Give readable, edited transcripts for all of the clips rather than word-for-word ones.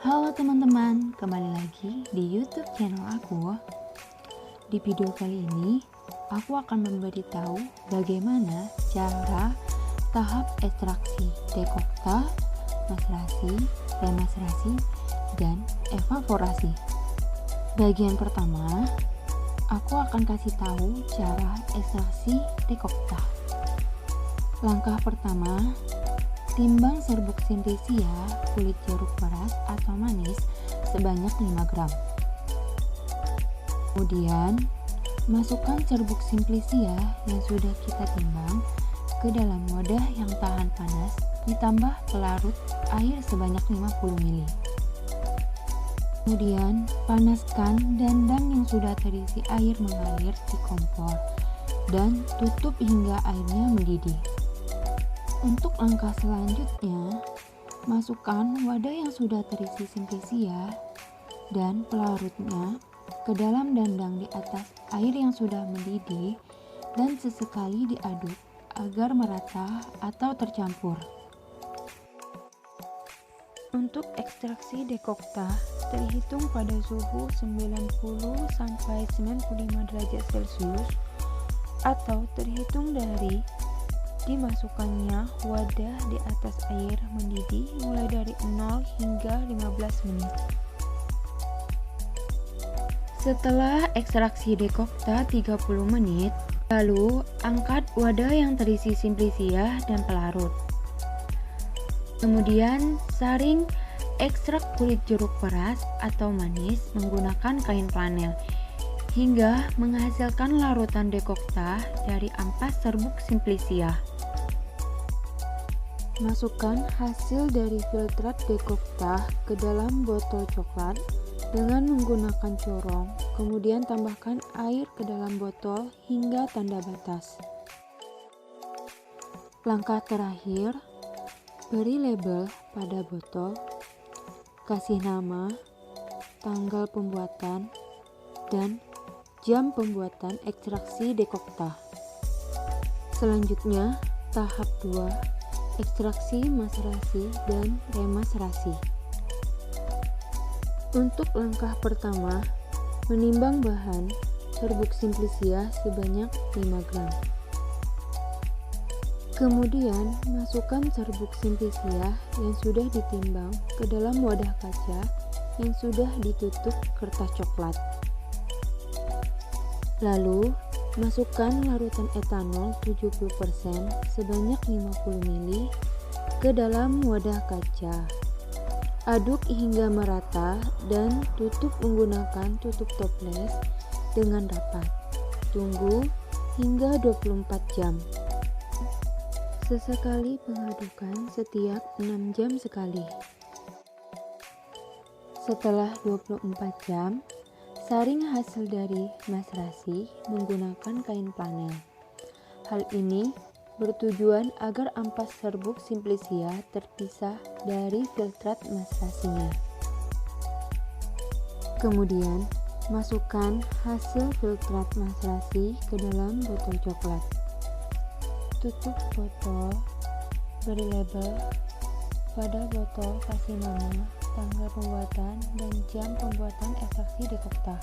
Halo teman-teman, kembali lagi di YouTube channel aku. Di video kali ini, aku akan memberitahu bagaimana cara tahap ekstraksi dekokta, maserasi, remaserasi, dan evaporasi. Bagian pertama, aku akan kasih tahu cara ekstraksi dekokta. Langkah pertama, timbang serbuk simplisia kulit jeruk peras atau manis sebanyak 5 gram. Kemudian, masukkan serbuk simplisia yang sudah kita timbang ke dalam wadah yang tahan panas ditambah pelarut air sebanyak 50 ml. Kemudian, panaskan dandang yang sudah terisi air mengalir di kompor dan tutup hingga airnya mendidih. Untuk langkah selanjutnya, masukkan wadah yang sudah terisi simplisia dan pelarutnya ke dalam dandang di atas air yang sudah mendidih dan sesekali diaduk agar merata atau tercampur. Untuk ekstraksi dekokta terhitung pada suhu 90-95 derajat Celcius atau terhitung dari dimasukkannya wadah di atas air mendidih mulai dari 0 hingga 15 menit. Setelah ekstraksi dekokta 30 menit, lalu angkat wadah yang terisi simplisia dan pelarut. Kemudian saring ekstrak kulit jeruk peras atau manis menggunakan kain flanel hingga menghasilkan larutan dekokta dari ampas serbuk simplisia. Masukkan hasil dari filtrat dekokta ke dalam botol coklat dengan menggunakan corong, kemudian tambahkan air ke dalam botol hingga tanda batas. Langkah terakhir, beri label pada botol, kasih nama, tanggal pembuatan, dan jam pembuatan ekstraksi dekokta. Selanjutnya, tahap 2, ekstraksi, maserasi, dan remaserasi. Untuk langkah pertama, menimbang bahan serbuk simplisia sebanyak 5 gram. Kemudian, masukkan serbuk simplisia yang sudah ditimbang ke dalam wadah kaca yang sudah ditutup kertas coklat. Lalu, masukkan larutan etanol 70% sebanyak 50 ml ke dalam wadah kaca. Aduk hingga merata dan tutup menggunakan tutup toples dengan rapat. Tunggu hingga 24 jam. Sesekali pengadukan setiap 6 jam sekali. Setelah 24 jam, saring hasil dari maserasi menggunakan kain flanel. Hal ini bertujuan agar ampas serbuk simplisia terpisah dari filtrat maserasinya. Kemudian, masukkan hasil filtrat maserasi ke dalam botol coklat. Tutup botol, beri label pada botol, kasih nama, tanggal pembuatan, dan jam pembuatan ekstraksi dekokta.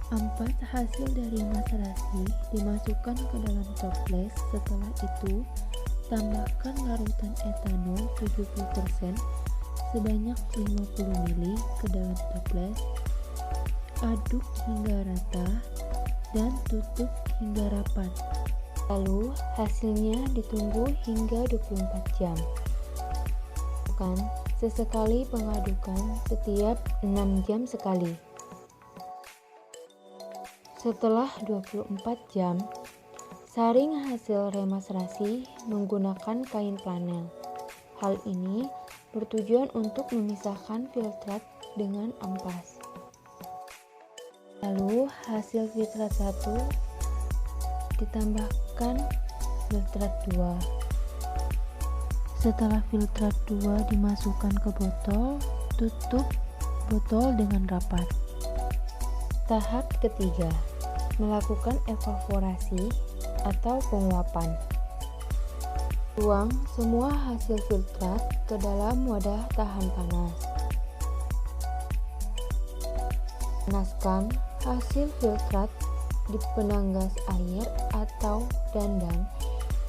Ampas hasil dari maserasi dimasukkan ke dalam toples. Setelah itu, tambahkan larutan etanol 70% sebanyak 50 ml ke dalam toples. Aduk hingga rata dan tutup hingga rapat. Lalu, hasilnya ditunggu hingga 24 jam. Sesekali pengadukan setiap 6 jam sekali. Setelah 24 jam, saring hasil remaserasi menggunakan kain flanel. Hal ini bertujuan untuk memisahkan filtrat dengan ampas. Lalu hasil filtrat 1 ditambahkan filtrat 2. Setelah filtrat 2 dimasukkan ke botol, tutup botol dengan rapat. Tahap ketiga, melakukan evaporasi atau penguapan. Tuang semua hasil filtrat ke dalam wadah tahan panas. Panaskan hasil filtrat di penanggas air atau dandang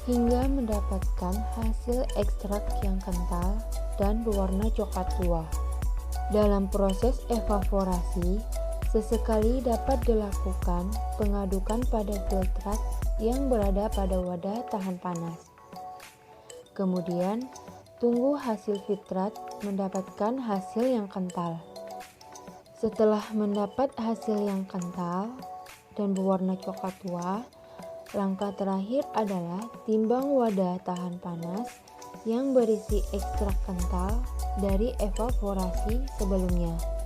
hingga mendapatkan hasil ekstrak yang kental dan berwarna coklat tua. Dalam proses evaporasi, sesekali dapat dilakukan pengadukan pada filtrat yang berada pada wadah tahan panas. Kemudian, tunggu hasil filtrat mendapatkan hasil yang kental. Setelah mendapat hasil yang kental dan berwarna coklat tua, langkah terakhir adalah timbang wadah tahan panas yang berisi ekstrak kental dari evaporasi sebelumnya.